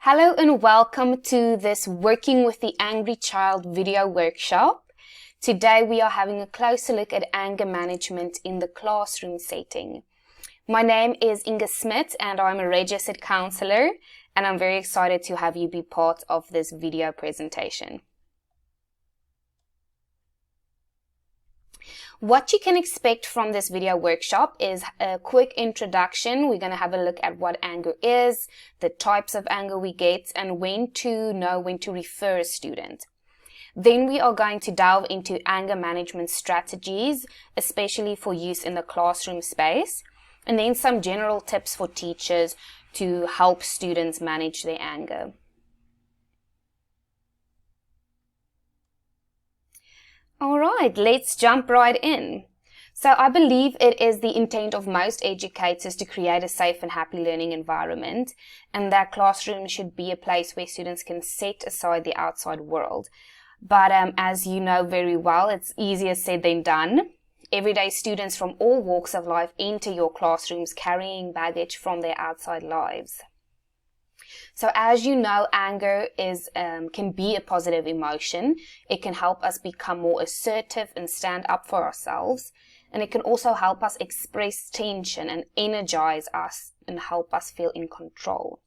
Hello and welcome to this Working with the Angry Child video workshop. Today we are having a closer look at anger management in the classroom setting. My name is Inga Smith and I'm a registered counselor, and I'm very excited to have you be part of this video presentation. What you can expect from this video workshop is a quick introduction. We're going to have a look at what anger is, the types of anger we get, and when to know when to refer a student. Then we are going to delve into anger management strategies, especially for use in the classroom space, and then some general tips for teachers to help students manage their anger. All right, let's jump right in. So I believe it is the intent of most educators to create a safe and happy learning environment, and that classroom should be a place where students can set aside the outside world. But as you know very well, it's easier said than done. Everyday students from all walks of life enter your classrooms carrying baggage from their outside lives. So as you know, anger can be a positive emotion. It can help us become more assertive and stand up for ourselves. And it can also help us express tension and energize us and help us feel in control.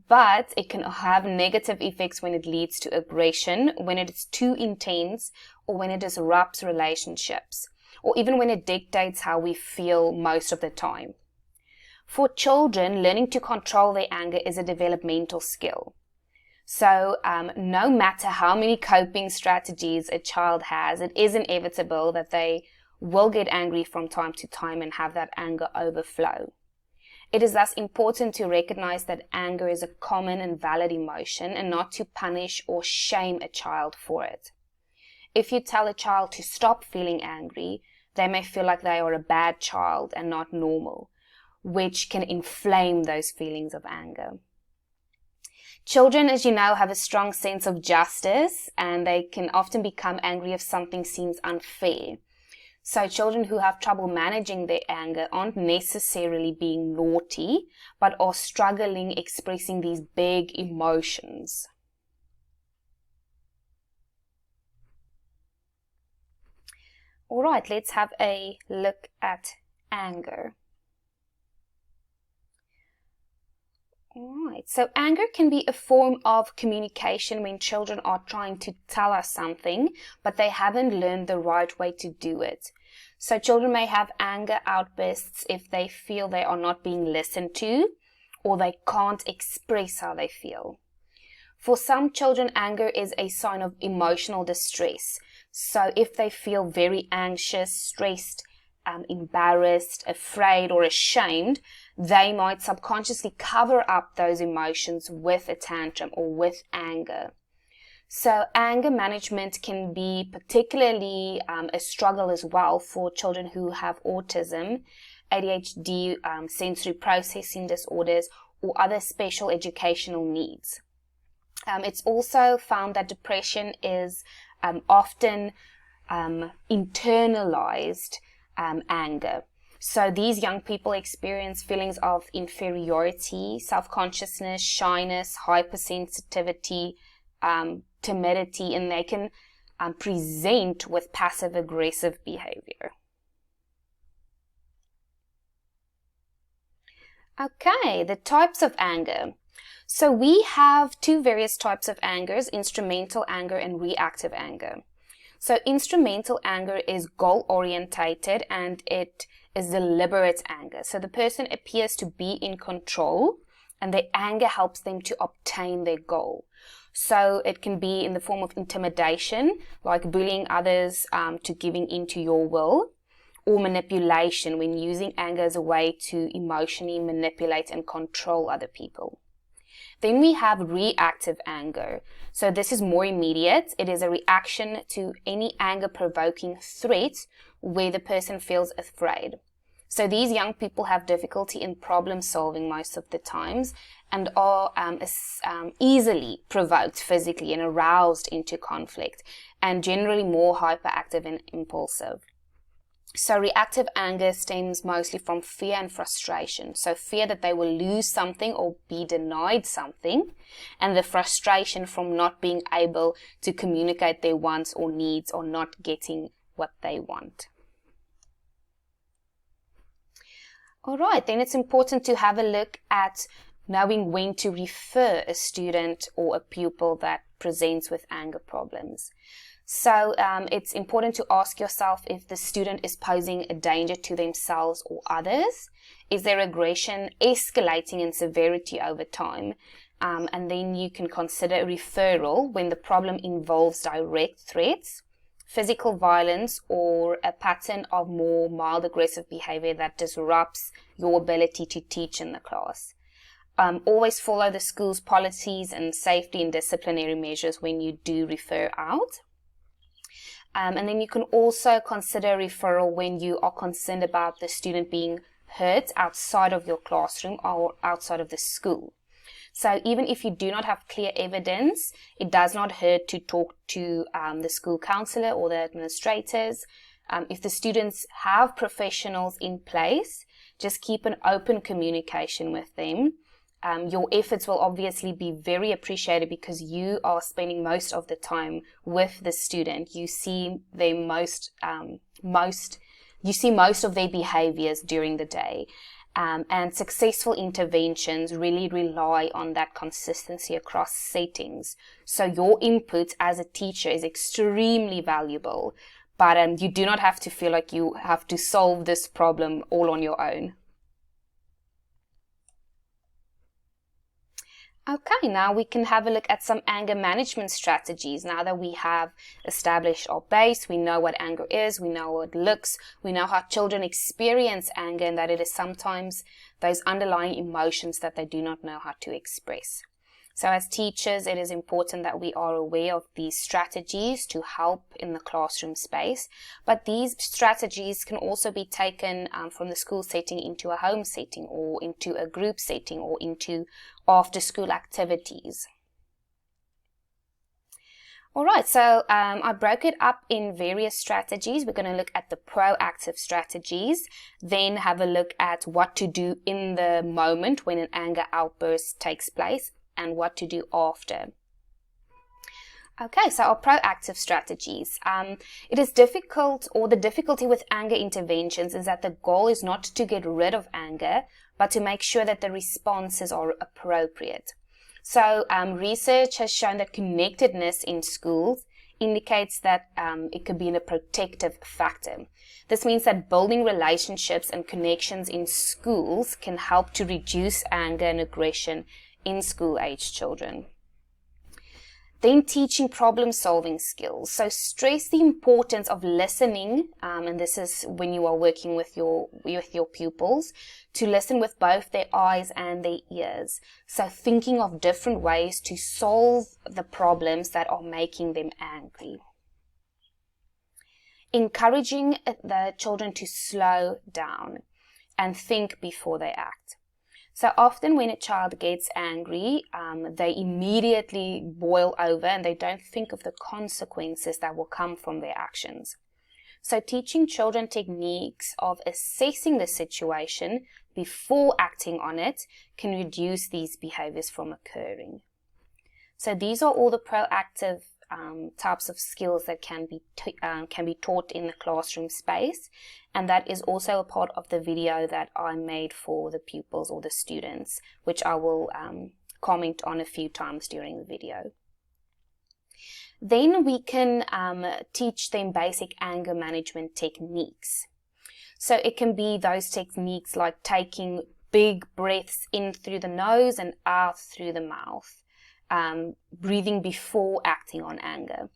But it can have negative effects when it leads to aggression, when it is too intense, or when it disrupts relationships, or even when it dictates how we feel most of the time. For children, learning to control their anger is a developmental skill. So no matter how many coping strategies a child has, it is inevitable that they will get angry from time to time and have that anger overflow. It is thus important to recognize that anger is a common and valid emotion and not to punish or shame a child for it. If you tell a child to stop feeling angry, they may feel like they are a bad child and not normal, which can inflame those feelings of anger. Children, as you know, have a strong sense of justice, and they can often become angry if something seems unfair. So children who have trouble managing their anger aren't necessarily being naughty, but are struggling expressing these big emotions. All right, let's have a look at anger. Alright, so anger can be a form of communication when children are trying to tell us something, but they haven't learned the right way to do it. So children may have anger outbursts if they feel they are not being listened to, or they can't express how they feel. For some children, anger is a sign of emotional distress. So if they feel very anxious, stressed, embarrassed, afraid, or ashamed, they might subconsciously cover up those emotions with a tantrum or with anger. So anger management can be particularly a struggle as well for children who have autism, ADHD, sensory processing disorders, or other special educational needs. It's also found that depression is often internalized anger. So these young people experience feelings of inferiority, self-consciousness, shyness, hypersensitivity, timidity, and they can present with passive-aggressive behavior. Okay, the types of anger. So we have two various types of angers, instrumental anger and reactive anger. So instrumental anger is goal-orientated and it is deliberate anger. So the person appears to be in control and their anger helps them to obtain their goal. So it can be in the form of intimidation, like bullying others to giving into your will, or manipulation when using anger as a way to emotionally manipulate and control other people. Then we have reactive anger. So this is more immediate. It is a reaction to any anger-provoking threat where the person feels afraid. So these young people have difficulty in problem solving most of the times and are easily provoked physically and aroused into conflict, and generally more hyperactive and impulsive. So reactive anger stems mostly from fear and frustration. So fear that they will lose something or be denied something, and the frustration from not being able to communicate their wants or needs or not getting what they want. All right, then it's important to have a look at knowing when to refer a student or a pupil that presents with anger problems. So it's important to ask yourself if the student is posing a danger to themselves or others. Is their aggression escalating in severity over time? And then you can consider a referral when the problem involves direct threats, physical violence, or a pattern of more mild aggressive behavior that disrupts your ability to teach in the class. Always follow the school's policies and safety and disciplinary measures when you do refer out. And then you can also consider referral when you are concerned about the student being hurt outside of your classroom or outside of the school. So even if you do not have clear evidence, it does not hurt to talk to the school counselor or the administrators. If the students have professionals in place, just keep an open communication with them. Your efforts will obviously be very appreciated because you are spending most of the time with the student. You see them most of their behaviors during the day. And successful interventions really rely on that consistency across settings. So your input as a teacher is extremely valuable, but you do not have to feel like you have to solve this problem all on your own. Okay, now we can have a look at some anger management strategies. Now that we have established our base, we know what anger is, we know how it looks, we know how children experience anger and that it is sometimes those underlying emotions that they do not know how to express. So as teachers, it is important that we are aware of these strategies to help in the classroom space. But these strategies can also be taken from the school setting into a home setting or into a group setting or into after-school activities. All right, so I broke it up in various strategies. We're going to look at the proactive strategies, then have a look at what to do in the moment when an anger outburst takes place, and what to do after. Okay, so our proactive strategies. It is difficult, or the difficulty with anger interventions is that the goal is not to get rid of anger, but to make sure that the responses are appropriate. So research has shown that connectedness in schools indicates that it could be a protective factor. This means that building relationships and connections in schools can help to reduce anger and aggression in school-age children. Then teaching problem-solving skills. So stress the importance of listening, and this is when you are working with your pupils, to listen with both their eyes and their ears. So thinking of different ways to solve the problems that are making them angry. Encouraging the children to slow down and think before they act. So often when a child gets angry, they immediately boil over and they don't think of the consequences that will come from their actions. So teaching children techniques of assessing the situation before acting on it can reduce these behaviors from occurring. So these are all the proactive types of skills that can be taught in the classroom space, and that is also a part of the video that I made for the pupils or the students, which I will comment on a few times during the video. Then we can teach them basic anger management techniques. So it can be those techniques like taking big breaths in through the nose and out through the mouth. Breathing before acting on anger.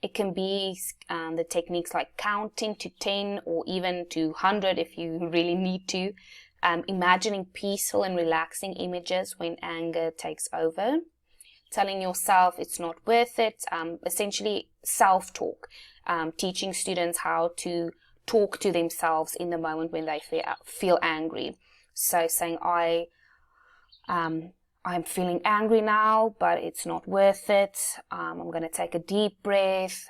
It can be the techniques like counting to 10 or even to 100 if you really need to. Imagining peaceful and relaxing images when anger takes over. Telling yourself it's not worth it. Essentially self-talk. Teaching students how to talk to themselves in the moment when they feel angry. So saying, I'm feeling angry now, but it's not worth it. I'm going to take a deep breath.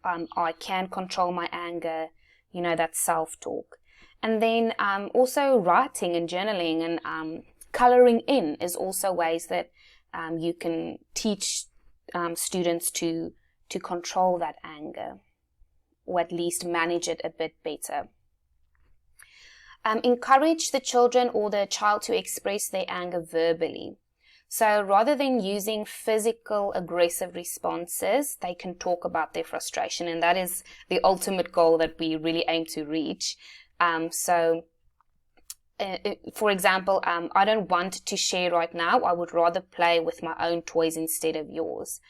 I can control my anger. that self-talk. And then also writing and journaling and coloring in is also ways that you can teach students to control that anger, or at least manage it a bit better. Encourage the children or the child to express their anger verbally. So rather than using physical aggressive responses, they can talk about their frustration, and that is the ultimate goal that we really aim to reach. For example, I don't want to share right now. I would rather play with my own toys instead of yours.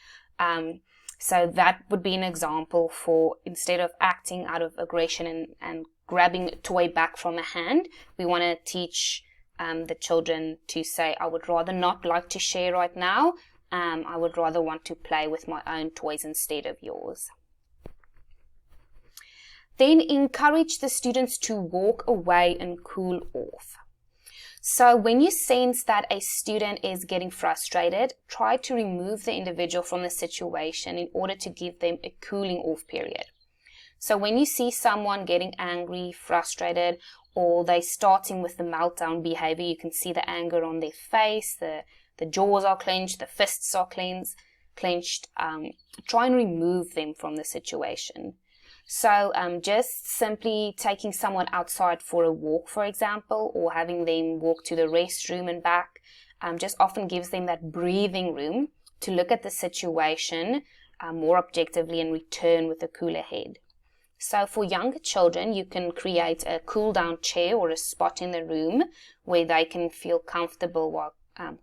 So that would be an example for, instead of acting out of aggression and grabbing a toy back from a hand, we want to teach the children to say, I would rather not like to share right now. I would rather want to play with my own toys instead of yours. Then encourage the students to walk away and cool off. So when you sense that a student is getting frustrated, try to remove the individual from the situation in order to give them a cooling off period. So when you see someone getting angry, frustrated, or they starting with the meltdown behavior, you can see the anger on their face, the jaws are clenched, the fists are clenched. Try and remove them from the situation. So just simply taking someone outside for a walk, for example, or having them walk to the restroom and back, just often gives them that breathing room to look at the situation more objectively and return with a cooler head. So for younger children, you can create a cool down chair or a spot in the room where they can feel comfortable while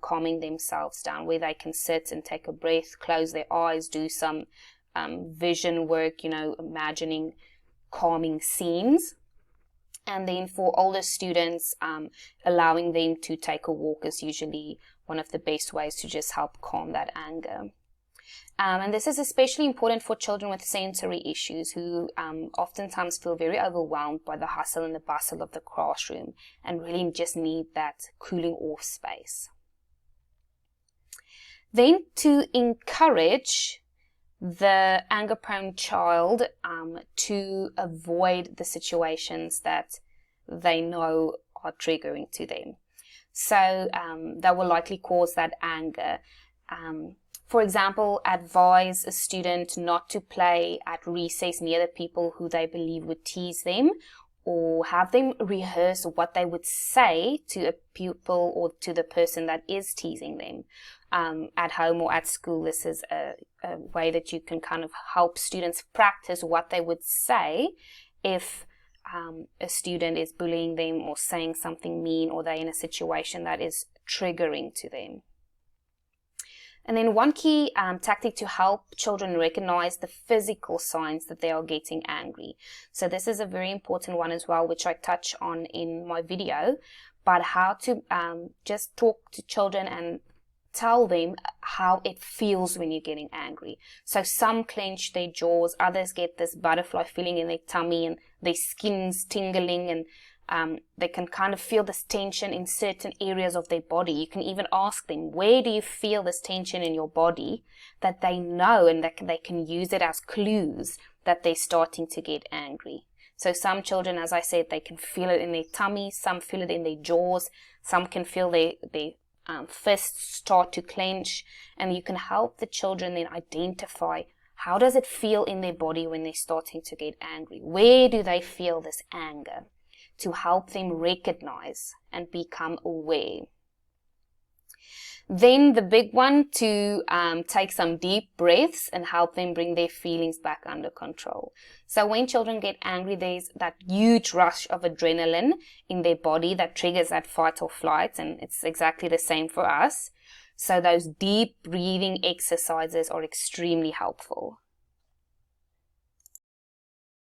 calming themselves down, where they can sit and take a breath, close their eyes, do some vision work, imagining calming scenes. And then for older students, allowing them to take a walk is usually one of the best ways to just help calm that anger. And this is especially important for children with sensory issues who oftentimes feel very overwhelmed by the hustle and the bustle of the classroom and really just need that cooling off space. Then to encourage the anger-prone child to avoid the situations that they know are triggering to them. So that will likely cause that anger. For example, advise a student not to play at recess near the people who they believe would tease them, or have them rehearse what they would say to a pupil or to the person that is teasing them. At home or at school, this is a way that you can kind of help students practice what they would say if a student is bullying them or saying something mean, or they're in a situation that is triggering to them. And then one key tactic to help children recognize the physical signs that they are getting angry. So this is a very important one as well, which I touch on in my video, but how to just talk to children and tell them how it feels when you're getting angry. So some clench their jaws, others get this butterfly feeling in their tummy and their skin's tingling, and they can kind of feel this tension in certain areas of their body. You can even ask them, where do you feel this tension in your body, that they know and that they can use it as clues that they're starting to get angry. So some children, as I said, they can feel it in their tummy, some feel it in their jaws, some can feel their fists start to clench, and you can help the children then identify how does it feel in their body when they're starting to get angry. Where do they feel this anger? To help them recognize and become aware. Then the big one, to take some deep breaths and help them bring their feelings back under control. So when children get angry, there's that huge rush of adrenaline in their body that triggers that fight or flight, and it's exactly the same for us. So those deep breathing exercises are extremely helpful.